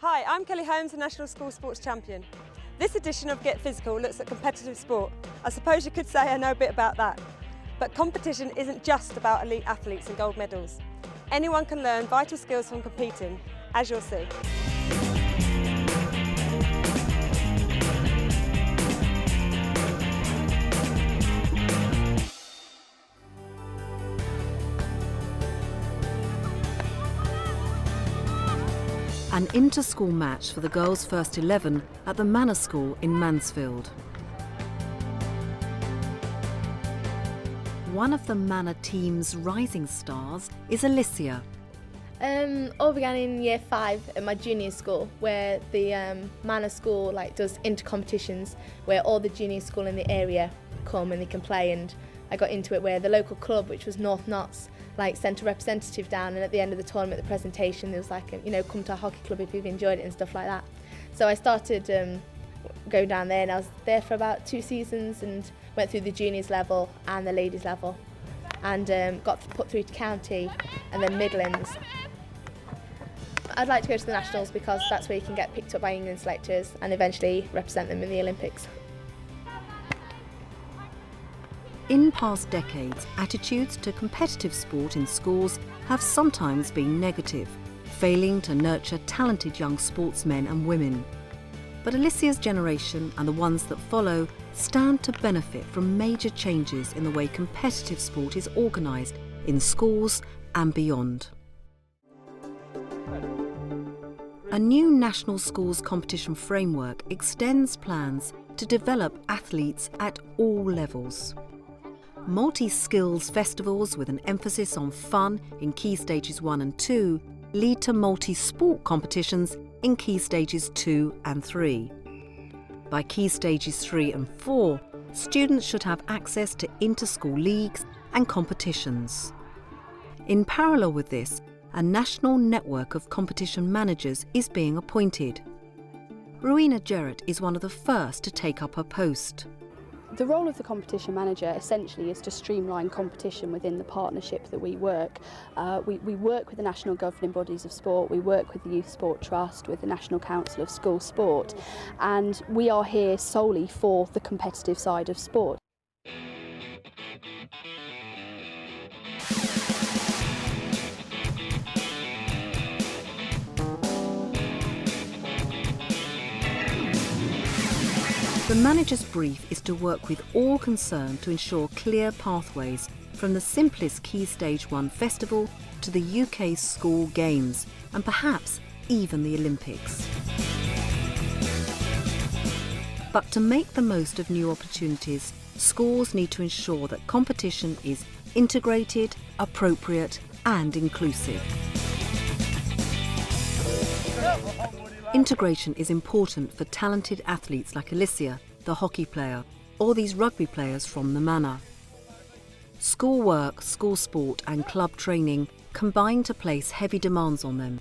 Hi, I'm Kelly Holmes, a National School Sports Champion. This edition of Get Physical looks at competitive sport. I suppose you could say I know a bit about that. But competition isn't just about elite athletes and gold medals. Anyone can learn vital skills from competing, as you'll see. An inter-school match for the girls' first 11 at the Manor School in Mansfield. One of the Manor team's rising stars is Alicia. All began in year 5 at my junior school, where the Manor School does inter-competitions where all the junior school in the area come and they can play, and I got into it where the local club, which was North Notts, sent a representative down, and at the end of the tournament, the presentation, there was come to our hockey club if you've enjoyed it and stuff like that. So I started going down there, and I was there for about 2 seasons and went through the juniors level and the ladies level, and got put through to county and then Midlands. I'd like to go to the nationals because that's where you can get picked up by England selectors and eventually represent them in the Olympics. In past decades, attitudes to competitive sport in schools have sometimes been negative, failing to nurture talented young sportsmen and women. But Alicia's generation and the ones that follow stand to benefit from major changes in the way competitive sport is organised in schools and beyond. A new national schools competition framework extends plans to develop athletes at all levels. Multi-skills festivals with an emphasis on fun in Key Stages 1 and 2 lead to multi-sport competitions in Key Stages 2 and 3. By Key Stages 3 and 4, students should have access to inter-school leagues and competitions. In parallel with this, a national network of competition managers is being appointed. Rowena Jarrett is one of the first to take up her post. The role of the competition manager essentially is to streamline competition within the partnership that we work. We work with the national governing bodies of sport, we work with the Youth Sport Trust, with the National Council of School Sport, and we are here solely for the competitive side of sport. The manager's brief is to work with all concerned to ensure clear pathways from the simplest Key Stage 1 festival to the UK school games and perhaps even the Olympics. But to make the most of new opportunities, schools need to ensure that competition is integrated, appropriate and inclusive. Integration is important for talented athletes like Alicia, the hockey player, or these rugby players from the Manor. School work, school sport and club training combine to place heavy demands on them.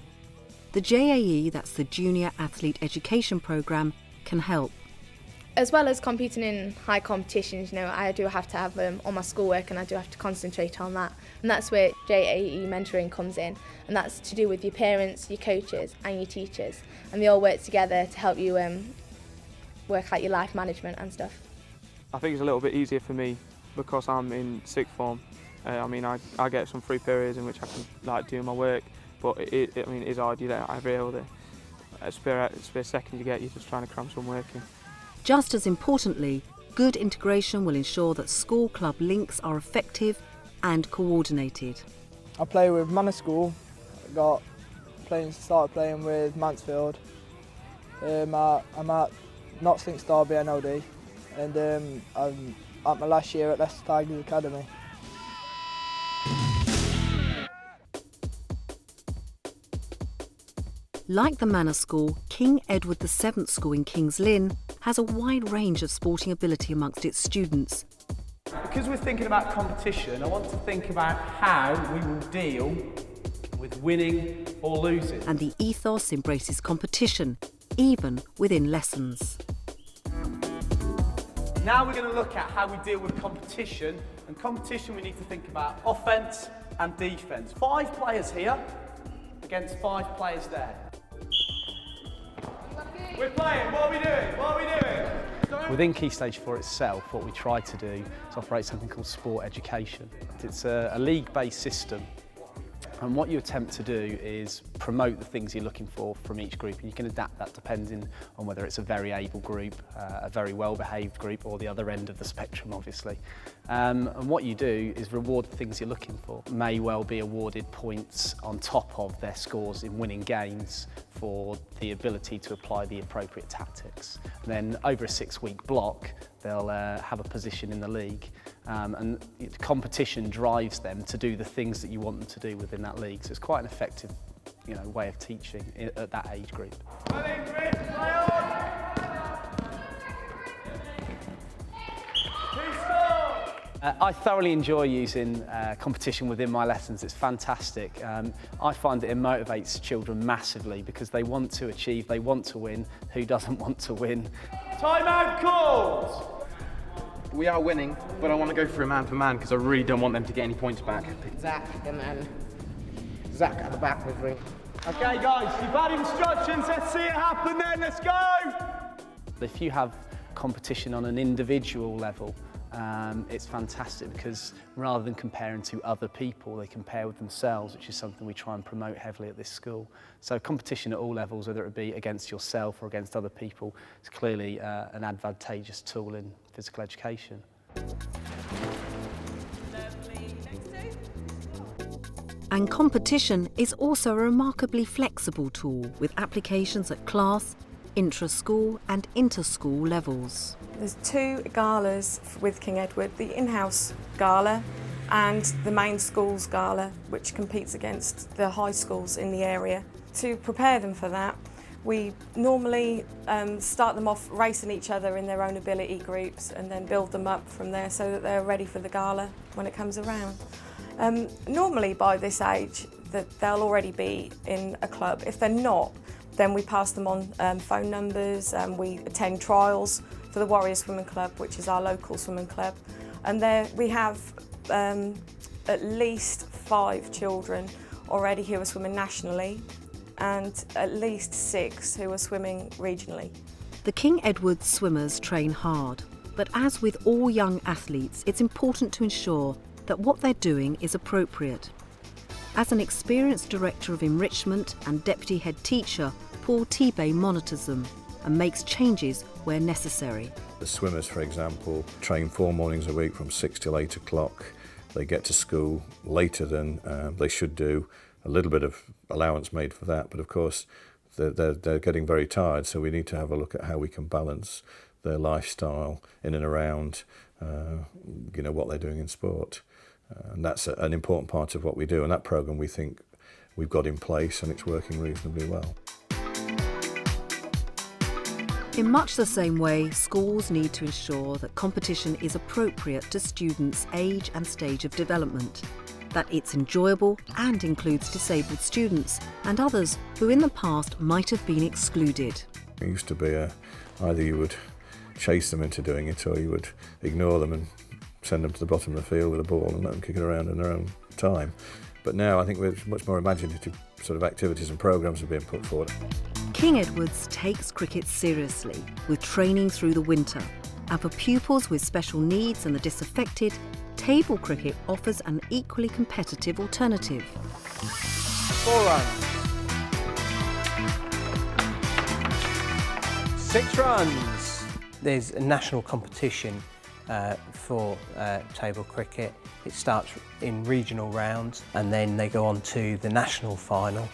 The JAE, that's the Junior Athlete Education Programme, can help. As well as competing in high competitions, I do have to have all my schoolwork and I do have to concentrate on that. And that's where JAE mentoring comes in. And that's to do with your parents, your coaches and your teachers. And they all work together to help you work out your life management and stuff. I think it's a little bit easier for me because I'm in sixth form. I get some free periods in which I can do my work, but it is hard. You don't every other spare second you get, you're just trying to cram some work in. Just as importantly, good integration will ensure that school-club links are effective and coordinated. I play with Manor School, started playing with Mansfield. I'm at Notts Links Derby NLD, and I'm at my last year at Leicester Tigers Academy. Like the Manor School, King Edward VII School in Kings Lynn has a wide range of sporting ability amongst its students. Because we're thinking about competition, I want to think about how we will deal with winning or losing. And the ethos embraces competition, even within lessons. Now we're going to look at how we deal with competition. And competition, we need to think about offence and defence. 5 players here against 5 players there. playing. What are we doing? What are we doing? Within Key Stage 4 itself, what we try to do is operate something called sport education. It's a league-based system, and what you attempt to do is promote the things you're looking for from each group, and you can adapt that depending on whether it's a very able group, a very well-behaved group, or the other end of the spectrum, obviously. And what you do is reward the things you're looking for. May well be awarded points on top of their scores in winning games for the ability to apply the appropriate tactics. And then over a 6-week block, they'll have a position in the league, and competition drives them to do the things that you want them to do within that league. So it's quite an effective, way of teaching at that age group. I thoroughly enjoy using competition within my lessons. It's fantastic. I find that it motivates children massively because they want to achieve, they want to win. Who doesn't want to win? Timeout called! We are winning, but I want to go for man because I really don't want them to get any points back. Zach and then Zach at the back with ring. Okay guys, you've had instructions, let's see it happen then, let's go! If you have competition on an individual level, it's fantastic because rather than comparing to other people, they compare with themselves, which is something we try and promote heavily at this school. So competition at all levels, whether it be against yourself or against other people, is clearly an advantageous tool in physical education. And competition is also a remarkably flexible tool with applications at class, intra-school and inter-school levels. There's 2 galas with King Edward, the in-house gala and the main schools gala, which competes against the high schools in the area. To prepare them for that, we normally start them off racing each other in their own ability groups and then build them up from there so that they're ready for the gala when it comes around. Normally by this age that they'll already be in a club. If they're not, then we pass them on phone numbers, we attend trials for the Warrior Swimming Club, which is our local swimming club. And there we have at least 5 children already who are swimming nationally and at least 6 who are swimming regionally. The King Edward swimmers train hard, but as with all young athletes, it's important to ensure that what they're doing is appropriate. As an experienced director of enrichment and deputy head teacher, Paul Tebay monitors them and makes changes where necessary. The swimmers, for example, train 4 mornings a week from 6 till 8 o'clock. They get to school later than they should do. A little bit of allowance made for that, but of course they're getting very tired, so we need to have a look at how we can balance their lifestyle in and around what they're doing in sport. And that's an important part of what we do, and that programme we think we've got in place and it's working reasonably well. In much the same way, schools need to ensure that competition is appropriate to students' age and stage of development, that it's enjoyable and includes disabled students and others who in the past might have been excluded. It used to be either you would chase them into doing it or you would ignore them and send them to the bottom of the field with a ball and let them kick it around in their own time. But now I think there's much more imaginative sort of activities and programmes are being put forward. King Edward's takes cricket seriously, with training through the winter. And for pupils with special needs and the disaffected, table cricket offers an equally competitive alternative. 4 runs. 6 runs. There's a national competition for table cricket. It starts in regional rounds and then they go on to the national final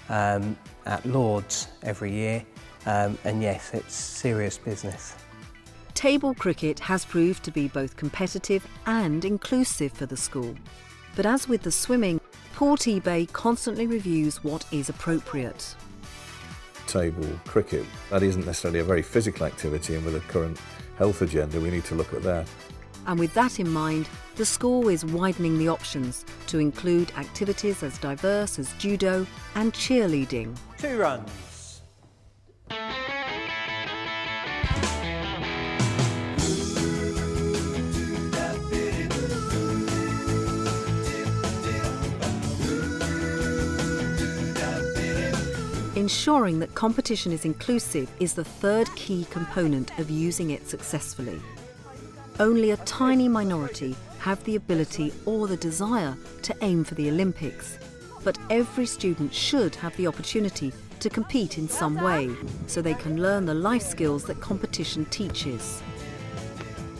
at Lords every year. And yes, it's serious business. Table cricket has proved to be both competitive and inclusive for the school. But as with the swimming, Paul Tebay constantly reviews what is appropriate. Table cricket, that isn't necessarily a very physical activity, and with the current health agenda we need to look at that. And with that in mind, the school is widening the options to include activities as diverse as judo and cheerleading. 2 runs. Ensuring that competition is inclusive is the third key component of using it successfully. Only a tiny minority have the ability or the desire to aim for the Olympics, but every student should have the opportunity to compete in some way, so they can learn the life skills that competition teaches.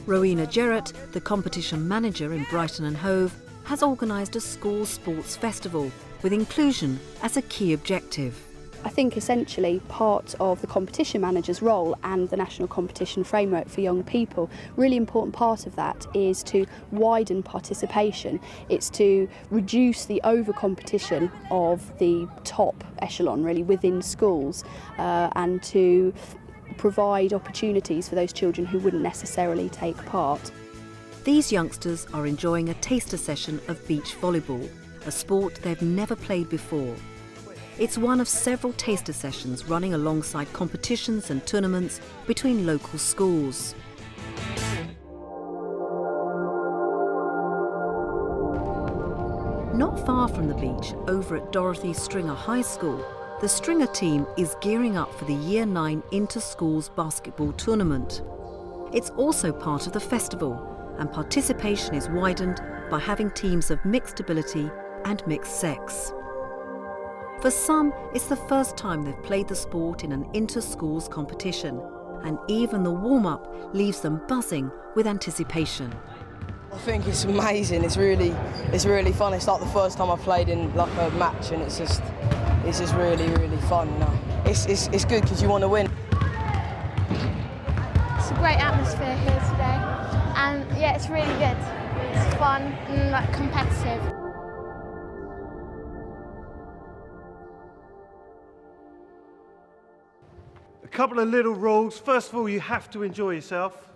Rowena Jarrett, the competition manager in Brighton and Hove, has organised a school sports festival with inclusion as a key objective. I think essentially part of the competition manager's role and the national competition framework for young people, really important part of that is to widen participation. It's to reduce the over-competition of the top echelon really within schools and to provide opportunities for those children who wouldn't necessarily take part. These youngsters are enjoying a taster session of beach volleyball, a sport they've never played before. It's one of several taster sessions running alongside competitions and tournaments between local schools. Not far from the beach, over at Dorothy Stringer High School, the Stringer team is gearing up for the Year 9 Inter-Schools Basketball Tournament. It's also part of the festival, and participation is widened by having teams of mixed ability and mixed sex. For some, it's the first time they've played the sport in an inter-schools competition, and even the warm-up leaves them buzzing with anticipation. I think it's amazing. It's really fun. It's like the first time I've played in like a match, and it's just really fun. You know? It's good because you want to win. It's a great atmosphere here today, and yeah, it's really good. It's fun and like competitive. A couple of little rules. First of all, you have to enjoy yourself.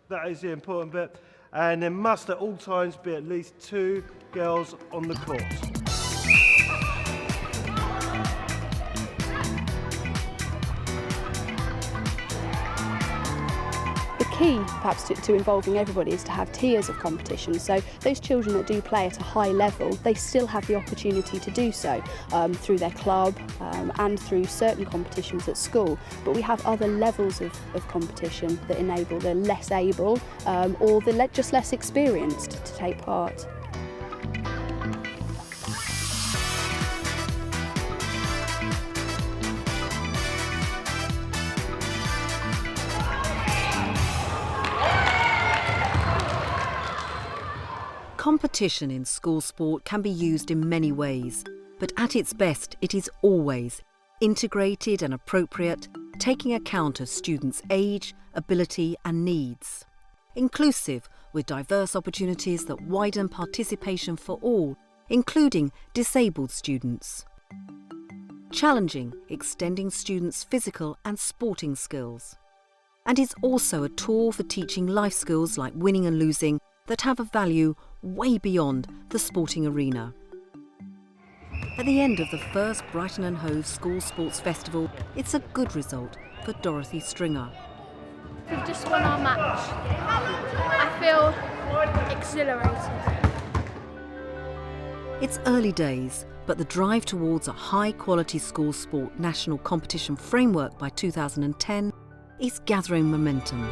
That is the important bit. And there must at all times be at least 2 girls on the court. The key, perhaps, to involving everybody is to have tiers of competition. So those children that do play at a high level, they still have the opportunity to do so through their club and through certain competitions at school. But we have other levels of competition that enable the less able or the just less experienced to take part. Competition in school sport can be used in many ways, but at its best it is always integrated and appropriate, taking account of students' age, ability and needs. Inclusive, with diverse opportunities that widen participation for all, including disabled students. Challenging, extending students' physical and sporting skills. And is also a tool for teaching life skills like winning and losing that have a value way beyond the sporting arena. At the end of the first Brighton and Hove School Sports Festival, it's a good result for Dorothy Stringer. We've just won our match. I feel exhilarated. It's early days, but the drive towards a high-quality school sport national competition framework by 2010 is gathering momentum.